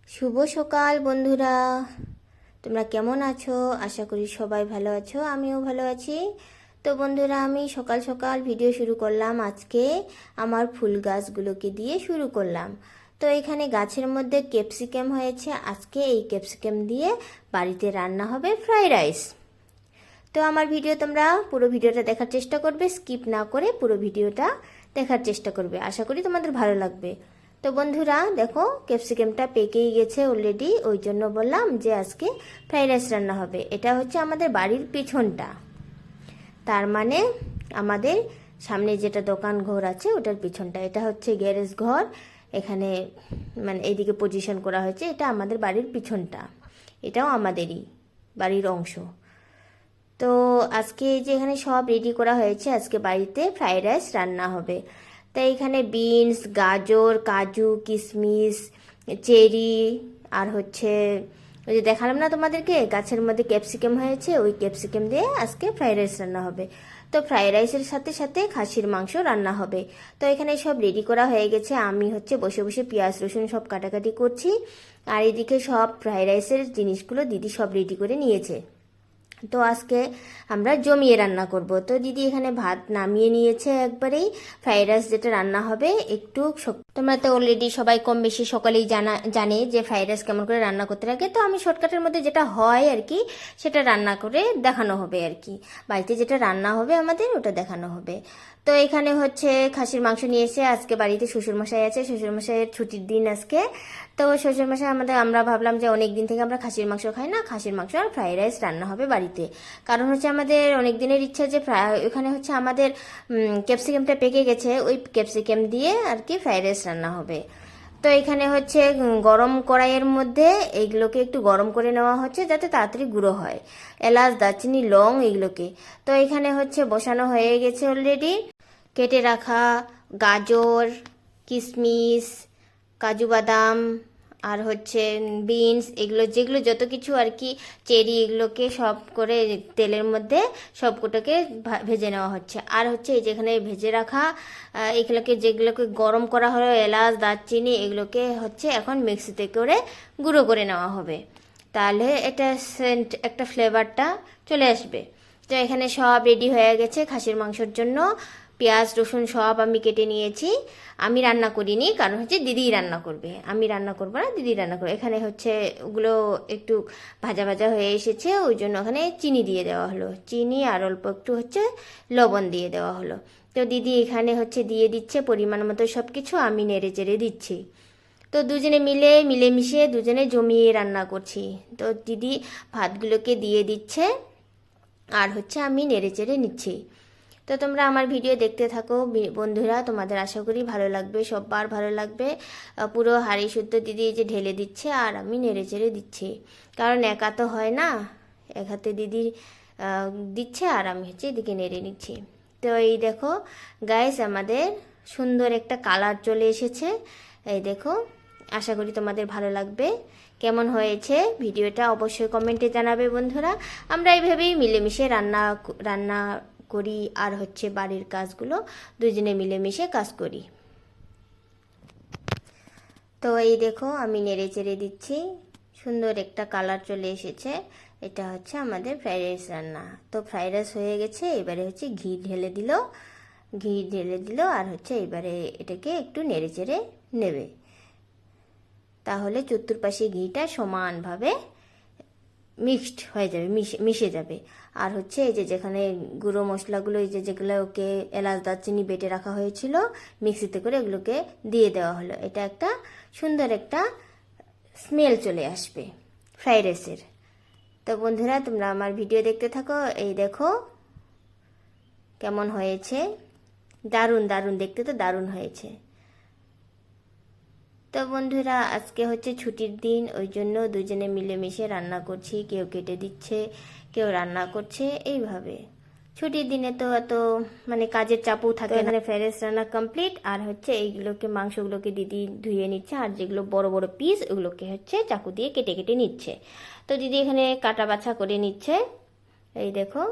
শুভ সকাল বন্ধুরা, তোমরা কেমন আছো? আশা করি সবাই ভালো আছো, আমিও ভালো আছি। তো বন্ধুরা, আমি সকাল সকাল ভিডিও শুরু করলাম। আজকে আমার ফুল গাছগুলোকে দিয়ে শুরু করলাম। তো এখানে গাছের মধ্যে ক্যাপসিকাম হয়েছে। আজকে এই ক্যাপসিকাম দিয়ে বাড়িতে রান্না হবে ফ্রাইড রাইস। তো আমার ভিডিও তোমরা পুরো ভিডিওটা দেখার চেষ্টা করবে, স্কিপ না করে পুরো ভিডিওটা দেখার চেষ্টা করবে। আশা করি তোমাদের ভালো লাগবে। তো বন্ধুরা দেখো, ক্যাপসিকামটা পেকেই গেছে অলরেডি, ওই জন্য বললাম যে আজকে ফ্রাইড রাইস রান্না হবে। এটা হচ্ছে আমাদের বাড়ির পিছনটা, তার মানে আমাদের সামনে যেটা দোকান ঘর আছে ওটার পিছনটা। এটা হচ্ছে গ্যারেজ ঘর, এখানে মানে এইদিকে পজিশন করা হয়েছে। এটা আমাদের বাড়ির পিছনটা, এটাও আমাদেরই বাড়ির অংশ। তো আজকে যে এখানে সব রেডি করা হয়েছে, আজকে বাড়িতে ফ্রাইড রাইস রান্না হবে। তাই এখানে বিনস, গাজর, কাজু, কিশমিশ, চেরি আর হচ্ছে ওই যে দেখালাম না তোমাদেরকে গাছের মধ্যে ক্যাপসিকাম হয়েছে, ওই ক্যাপসিকাম দিয়ে আজকে ফ্রাইড রাইস রান্না হবে। তো ফ্রাইড রাইসের সাথে সাথে খাসির মাংস রান্না হবে। তো এখানে সব রেডি করা হয়ে গেছে। আমি হচ্ছে বসে বসে পেঁয়াজ রসুন সব কাটাকাটি করছি, আর এদিকে সব ফ্রাইড রাইসের জিনিসগুলো দিদি সব রেডি করে নিয়েছে। তো আজকে আমরা জমিয়ে রান্না করব। তো দিদি এখানে ভাত নামিয়ে নিয়েছে একবারেই। ফ্রাইড রাইস যেটা রান্না হবে একটু তোমরা তো অলরেডি সবাই কম বেশি সকলেই জানে যে ফ্রাইড রাইস কেমন করে রান্না করতে লাগে। তো আমি শর্টকাটের মধ্যে যেটা হয় আর কি সেটা রান্না করে দেখানো হবে আর কি। বাড়িতে যেটা রান্না হবে আমাদের ওটা দেখানো হবে। তো এখানে হচ্ছে খাসির মাংস নিয়েছে। আজকে বাড়িতে শ্বশুরমশাই আছে, শ্বশুরমশাইয়ের ছুটির দিন আজকে। তো শ্বশুরমশাই আমরা ভাবলাম যে অনেক দিন থেকে আমরা খাসির মাংস খাই না, খাসির মাংস আর ফ্রাইড রাইস রান্না হবে বাড়িতে। কারণ হচ্ছে আমাদের অনেক দিনের ইচ্ছা যে ওখানে হচ্ছে আমাদের ক্যাপসিকামটা পেকে গেছে, ওই ক্যাপসিকাম দিয়ে আর কি ফ্রাইড রাইস রান্না হবে। তো এখানে হচ্ছে গরম কড়াইয়ের মধ্যে এইগুলোকে একটু গরম করে নেওয়া হচ্ছে যাতে তাড়াতাড়ি গুঁড়ো হয়, এলাচ, দারচিনি, লং এগুলোকে। তো এখানে হচ্ছে বসানো হয়ে গেছে অলরেডি। কেটে রাখা গাজর, কিশমিশ, কাজু বাদাম আর হচ্ছে বিনস, এগুলো যেগুলো যত কিছু আর কি, চেরি, এগুলোকে সব করে তেলের মধ্যে সবকটাকে ভেজে নেওয়া হচ্ছে। আর হচ্ছে এই যেখানে ভেজে রাখা এগুলোকে যেগুলোকে গরম করা হলো, এলাচ, দারচিনি, এগুলোকে হচ্ছে এখন মিক্সিতে করে গুঁড়ো করে নেওয়া হবে। তাহলে এটা সেন্ট একটা ফ্লেভারটা চলে আসবে। তো এখানে সব রেডি হয়ে গেছে খাসির মাংসের জন্য। পেঁয়াজ রসুন সব আমি কেটে নিয়েছি। আমি রান্না করিনি, কারণ হচ্ছে দিদি রান্না করবে, আমি রান্না করবো না, দিদি রান্না করবে। এখানে হচ্ছে ওগুলো একটু ভাজা ভাজা হয়ে এসেছে, ওই জন্য ওখানে চিনি দিয়ে দেওয়া হলো, চিনি আর অল্প একটু হচ্ছে লবণ দিয়ে দেওয়া হলো। তো দিদি এখানে হচ্ছে দিয়ে দিচ্ছে পরিমাণ মতো সব কিছু, আমি নেড়ে চেড়ে দিচ্ছি। তো দুজনে মিলেমিশে দুজনে জমিয়ে রান্না করছি। তো দিদি ভাতগুলোকে দিয়ে দিচ্ছে আর হচ্ছে আমি নেড়ে চেড়ে নিচ্ছি। তো তোমরা আমার ভিডিও দেখতে থাকো বন্ধুরা, তোমাদের আশা করি ভালো লাগবে, সববার ভালো লাগবে। পুরো হাঁড়ি শুদ্ধ দিদি এই যে ঢেলে দিচ্ছে আর আমি নেড়ে চেড়ে দিচ্ছি, কারণ একা তো হয় না, এক হাতে দিদি দিচ্ছে আর আমি হচ্ছে এদিকে নেড়ে নিচ্ছি। তো এই দেখো গাইস, আমাদের সুন্দর একটা কালার চলে এসেছে। এই দেখো, আশা করি তোমাদের ভালো লাগবে। কেমন হয়েছে ভিডিওটা অবশ্যই কমেন্টে জানাবে বন্ধুরা। আমরা এইভাবেই মিলেমিশে রান্না করি আর হচ্ছে বাড়ির কাজগুলো দুজনে মিলেমিশে কাজ করি। তো এই দেখো আমি নেড়ে চেড়ে দিচ্ছি, সুন্দর একটা কালার চলে এসেছে। এটা হচ্ছে আমাদের ফ্রাইড রাইস রান্না। তো ফ্রাইড রাইস হয়ে গেছে, এবারে হচ্ছে ঘি ঢেলে দিল আর হচ্ছে এবারে এটাকে একটু নেড়ে চেড়ে নেবে, তাহলে চতুর্পাশে ঘিটা সমানভাবে মিক্সড হয়ে যাবে, মিশে যাবে। আর হচ্ছে এই যে যেখানে গুঁড়ো মশলাগুলো, এই যে যেগুলো ওকে এলাচ দারচিনি বেটে রাখা হয়েছিল মিক্সিতে করে, এগুলোকে দিয়ে দেওয়া হলো। এটা একটা সুন্দর একটা স্মেল চলে আসবে ফ্রাইড রাইসের। তো বন্ধুরা তোমরা আমার ভিডিও দেখতে থাকো। এই দেখো কেমন হয়েছে, দারুণ দারুণ, দেখতে তো দারুণ হয়েছে। তো বন্ধুরা আজকে হচ্ছে ছুটির দিন, ওই জন্য দুজনে মিলেমিশে রান্না করছি, কেউ কেটে দিচ্ছে, কেউ রান্না করছে। এইভাবে ছুটির দিনে তো এত মানে কাজের চাপও থাকে না। ফ্রাইড রাইস রান্না কমপ্লিট, আর হচ্ছে এইগুলোকে মাংসগুলোকে দিদি ধুয়ে নিচ্ছে, আর যেগুলো বড় বড় পিস ওগুলোকে হচ্ছে চাকু দিয়ে কেটে কেটে নিচ্ছে। তো দিদি এখানে কাটা বাছা করে নিচ্ছে। এই দেখো,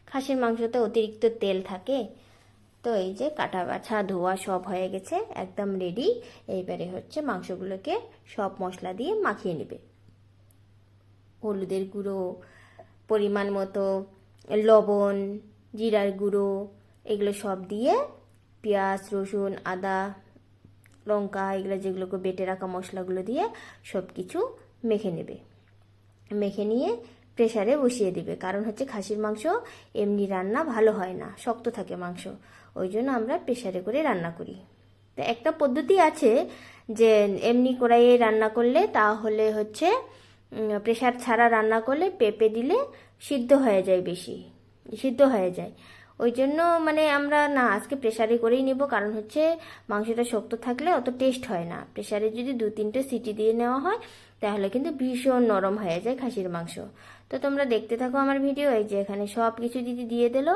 খাসির মাংসতে অতিরিক্ত তেল থাকে, তো এই যে কাটা বাছা ধোয়া সব হয়ে গেছে, একদম রেডি। এইবারে হচ্ছে মাংসগুলোকে সব মশলা দিয়ে মাখিয়ে নেবে। হলুদের গুঁড়ো, পরিমাণ মতো লবণ, জিরার গুঁড়ো, এগুলো সব দিয়ে পেঁয়াজ, রসুন, আদা, লঙ্কা, এগুলো যেগুলোকে বেটে রাখা মশলাগুলো দিয়ে সব কিছু মেখে নেবে। মেখে নিয়ে প্রেসারে বসিয়ে দেবে, কারণ হচ্ছে খাসির মাংস এমনি রান্না ভালো হয় না, শক্ত থাকে মাংস, ওই জন্য আমরা প্রেসারে করে রান্না করি। তো একটা পদ্ধতি আছে যে এমনি কড়াইয়ে রান্না করলে, তাহলে হচ্ছে প্রেসার ছাড়া রান্না করলে পেঁপে দিলে সিদ্ধ হয়ে যায়, বেশি সিদ্ধ হয়ে যায়। ওই জন্য মানে আমরা না, আজকে প্রেসারে করেই নেব, কারণ হচ্ছে মাংসটা শক্ত থাকলে অত টেস্ট হয় না। প্রেসারে যদি 2-3টে সিটি দিয়ে নেওয়া হয় তাহলে কিন্তু ভীষণ নরম হয়ে যায় খাসির মাংস। তো তোমরা দেখতে থাকো আমার ভিডিও। এই যে এখানে সব কিছু দিদি দিয়ে দিল,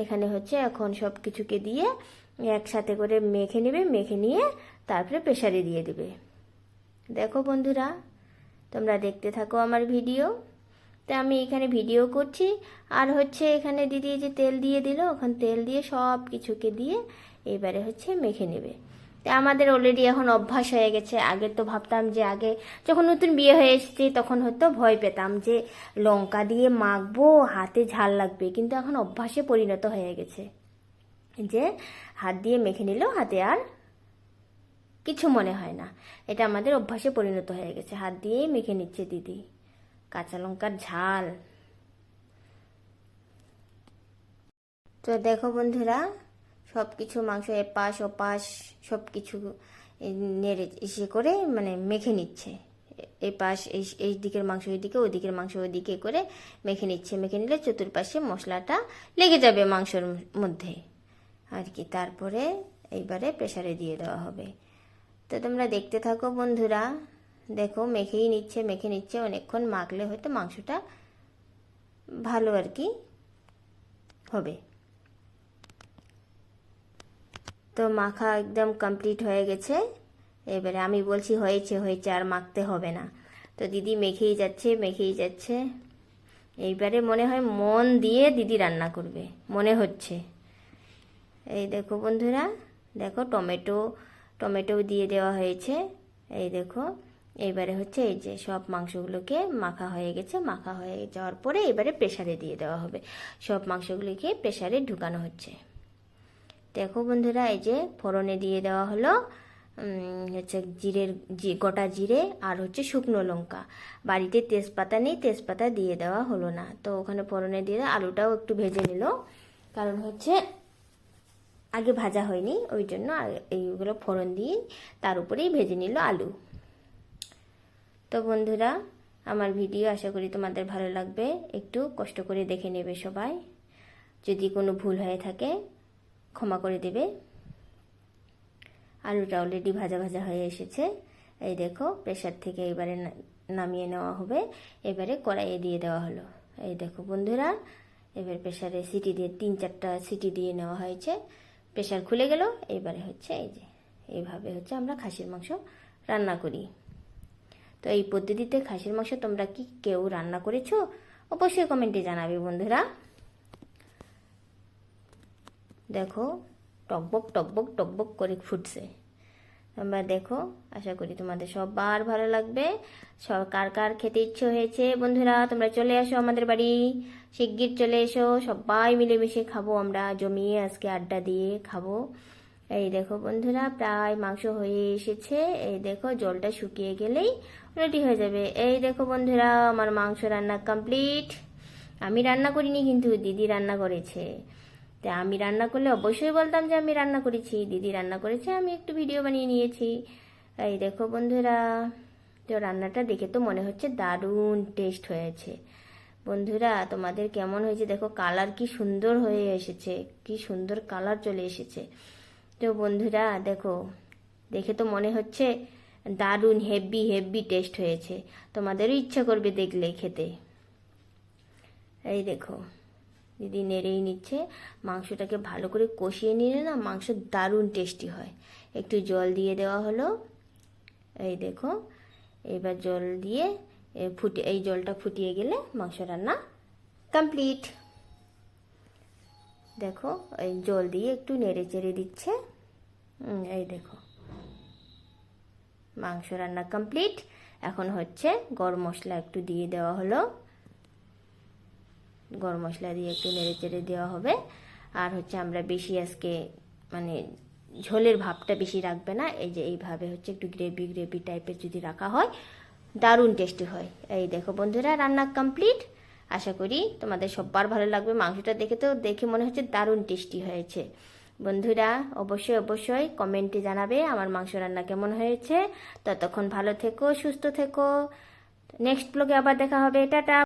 এখানে হচ্ছে এখন সব কিছুকে দিয়ে একসাথে করে মেখে নেবে, মেখে নিয়ে তারপরে প্রেসারে দিয়ে দেবে। দেখো বন্ধুরা, তোমরা দেখতে থাকো আমার ভিডিও। তো আমি এখানে ভিডিও করছি, আর হচ্ছে এখানে দিদি যে তেল দিয়ে দিল, ওখানে তেল দিয়ে সব কিছুকে দিয়ে এবারে হচ্ছে মেখে নেবে। তো আমাদের অলরেডি এখন অভ্যাস হয়ে গেছে। আগে তো ভাবতাম যে, আগে যখন নতুন বিয়ে হয়ে এসেছি তখন হয়তো ভয় পেতাম যে লঙ্কা দিয়ে মাখবো, হাতে ঝাল লাগবে, কিন্তু এখন অভ্যাসে পরিণত হয়ে গেছে যে হাত দিয়ে মেখে নিলেও হাতে আর কিছু মনে হয় না। এটা আমাদের অভ্যাসে পরিণত হয়ে গেছে, হাত দিয়েই মেখে নিচ্ছে দিদি কাঁচা লঙ্কার ঝাল। তো দেখো বন্ধুরা, সব কিছু মাংস এপাশ ওপাশ সব কিছু নেড়ে ইসে করে মানে মেখে নিচ্ছে। এই পাশ এই দিকের মাংস এইদিকে, ওই দিকের মাংস ওইদিকে করে মেখে নিচ্ছে। মেখে নিলে চতুর্পাশে মশলাটা লেগে যাবে মাংসর মধ্যে আর কি। তারপরে এইবারে প্রেসারে দিয়ে দেওয়া হবে। তো তোমরা দেখতে থাকো বন্ধুরা। দেখো মেখেই নিচ্ছে, মেখে নিচ্ছে। অনেকক্ষণ মাখলে হয়তো মাংসটা ভালো আর কি হবে। তো মাখা একদম কমপ্লিট হয়ে গেছে। এবারে আমি বলছি হয়েছে হয়েছে, আর মাখতে হবে না। তো দিদি মেখেই যাচ্ছে, মেখেই যাচ্ছে। এইবারে মনে হয় মন দিয়ে দিদি রান্না করবে মনে হচ্ছে। এই দেখো বন্ধুরা, দেখো টমেটো দিয়ে দেওয়া হয়েছে। এই দেখো, এইবারে হচ্ছে এই যে সব মাংসগুলোকে মাখা হয়ে গেছে। মাখা হয়ে যাওয়ার পরে এবারে প্রেসারে দিয়ে দেওয়া হবে। সব মাংসগুলোকে প্রেসারে ঢুকানো হচ্ছে। দেখো বন্ধুরা, এই যে ফোড়নে দিয়ে দেওয়া হলো হচ্ছে গোটা জিরে আর হচ্ছে শুকনো লঙ্কা। বাড়িতে তেজপাতা নেই, তেজপাতা দিয়ে দেওয়া হলো না। তো ওখানে ফোড়নে দিয়ে আলুটাও একটু ভেজে নিল, কারণ হচ্ছে আগে ভাজা হয়নি, ওই জন্য এইগুলো ফোড়ন দিয়ে তার উপরেই ভেজে নিল আলু। তো বন্ধুরা, আমার ভিডিও আশা করি তোমাদের ভালো লাগবে। একটু কষ্ট করে দেখে নেবে সবাই। যদি কোনো ভুল হয়ে থাকে ক্ষমা করে দেবে। আলুটা অলরেডি ভাজা ভাজা হয়ে এসেছে। এই দেখো, প্রেসার থেকে এবারে নামিয়ে নেওয়া হবে। এবারে কড়াইয়ে দিয়ে দেওয়া হলো। এই দেখো বন্ধুরা, এবার প্রেসারে সিটি দিয়ে 3-4টা সিটি দিয়ে নেওয়া হয়েছে। প্রেসার খুলে গেল। এবারে হচ্ছে এই যে এইভাবে হচ্ছে আমরা খাসির মাংস রান্না করি। তো এই পদ্ধতিতে খাসির মাংস তোমরা কি কেউ রান্না করেছো? অবশ্যই কমেন্টে জানাবে বন্ধুরা। দেখো টকবক টকবক টকবক করে ফুটছে। তোমরা দেখো, আশা করি তোমাদের সবার ভালো লাগবে। কার কার খেতে ইচ্ছে হয়েছে বন্ধুরা, তোমরা চলে আসো আমাদের বাড়ি, শিগগির চলে এসো। সবাই মিলেমিশে খাবো আমরা, জমিয়ে আজকে আড্ডা দিয়ে খাবো। এই দেখো বন্ধুরা, প্রায় মাংস হয়ে এসেছে। এই দেখো, জলটা শুকিয়ে গেলেই রেডি হয়ে যাবে। এই দেখো বন্ধুরা, আমার মাংস রান্না কমপ্লিট। আমি রান্না করিনি, কিন্তু দিদি রান্না করেছে। তাই আমি রান্না করলে অবশ্যই বলতাম যে আমি রান্না করেছি, দিদি রান্না করেছে, আমি একটু ভিডিও বানিয়ে নিয়েছি। এই দেখো বন্ধুরা, তো রান্নাটা দেখে তো মনে হচ্ছে দারুণ টেস্ট হয়েছে। বন্ধুরা, তোমাদের কেমন হয়েছে দেখো, কালার কি সুন্দর হয়ে এসেছে, কি সুন্দর কালার চলে এসেছে। তো বন্ধুরা দেখো, দেখে তো মনে হচ্ছে দারুণ হেভি হেভি টেস্ট হয়েছে। তোমাদেরও ইচ্ছা করবে দেখলে খেতে। এই দেখো, দিদি নেড়েই নিচ্ছে। মাংসটাকে ভালো করে কষিয়ে নিলে না মাংস দারুণ টেস্টি হয়। একটু জল দিয়ে দেওয়া হলো। এই দেখো, এবার জল দিয়ে এই জলটা ফুটিয়ে গেলে মাংস রান্না কমপ্লিট। দেখো এই জল দিয়ে একটু নেড়ে চেড়ে দিচ্ছে। এই দেখো মাংস রান্না কমপ্লিট। এখন হচ্ছে গরম মশলা একটু দিয়ে দেওয়া হলো, গরম মশলা দিয়ে একটু নেড়ে চেড়ে দেওয়া হবে। আর হচ্ছে আমরা বেশি আজকে মানে ঝোলের ভাবটা বেশি রাখবে না, এই যে এইভাবে হচ্ছে একটু গ্রেভি গ্রেভি টাইপের যদি রাখা হয় দারুণ টেস্টি হয়। এই দেখো বন্ধুরা রান্না কমপ্লিট। আশা করি তোমাদের সবার ভালো লাগবে। মাংসটা দেখে মনে হচ্ছে দারুণ টেস্টি হয়েছে। বন্ধুরা অবশ্যই অবশ্যই কমেন্টে জানাবে আমার মাংস রান্না কেমন হয়েছে। ততক্ষণ ভালো থেকো, সুস্থ থেকো। নেক্সট ব্লগে আবার দেখা হবে। টাটা।